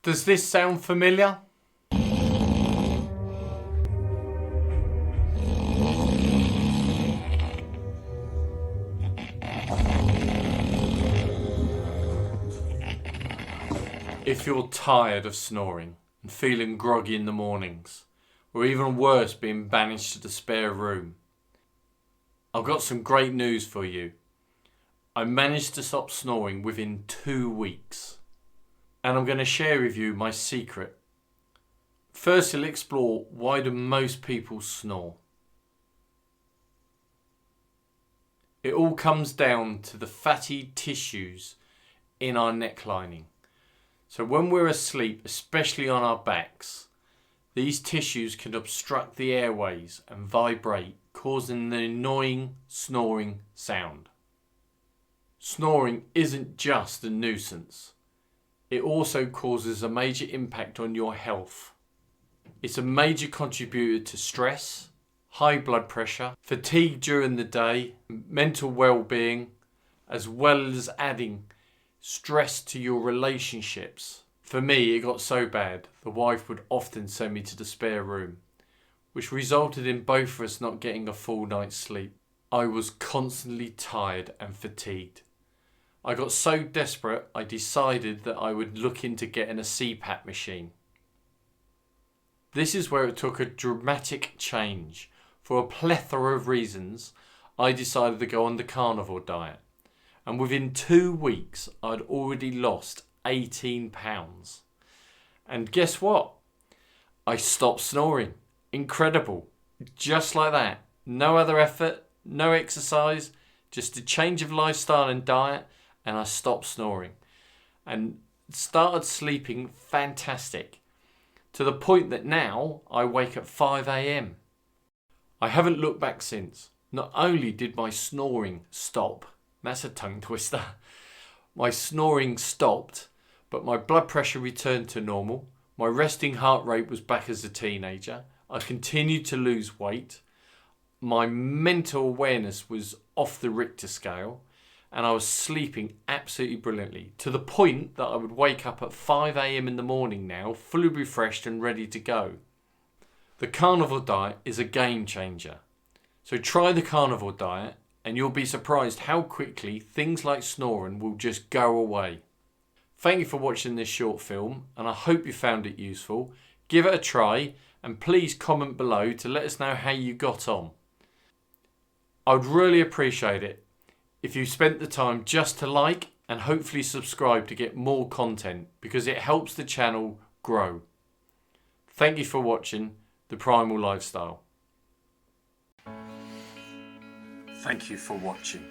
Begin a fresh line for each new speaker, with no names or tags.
Does this sound familiar? If you're tired of snoring and feeling groggy in the mornings, or even worse, being banished to the spare room, I've got some great news for you. I managed to stop snoring within 2 weeks. And I'm going to share with you my secret. First, I'll explore why do most people snore. It all comes down to the fatty tissues in our neck lining. So when we're asleep, especially on our backs, these tissues can obstruct the airways and vibrate, causing the annoying snoring sound. Snoring isn't just a nuisance. It also causes a major impact on your health. It's a major contributor to stress, high blood pressure, fatigue during the day, mental well-being, as well as adding stress to your relationships. For me, it got so bad, the wife would often send me to the spare room, which resulted in both of us not getting a full night's sleep. I was constantly tired and fatigued. I got so desperate, I decided that I would look into getting a CPAP machine. This is where it took a dramatic change. For a plethora of reasons, I decided to go on the carnivore diet. And within 2 weeks, I'd already lost 18 pounds. And guess what? I stopped snoring. Incredible. Just like that. No other effort, no exercise, just a change of lifestyle and diet, and I stopped snoring. And started sleeping fantastic. To the point that now I wake at 5 a.m. I haven't looked back since. Not only did my snoring stop, that's a tongue twister. My snoring stopped, but my blood pressure returned to normal. My resting heart rate was back as a teenager. I continued to lose weight. My mental awareness was off the Richter scale, and I was sleeping absolutely brilliantly, to the point that I would wake up at 5 a.m. in the morning now, fully refreshed and ready to go. The carnivore diet is a game changer. So try the carnivore diet, and you'll be surprised how quickly things like snoring will just go away. Thank you for watching this short film, and I hope you found it useful. Give it a try, and please comment below to let us know how you got on. I would really appreciate it if you spent the time just to like and hopefully subscribe to get more content, because it helps the channel grow. Thank you for watching The Primal Lifestyle. Thank you for watching.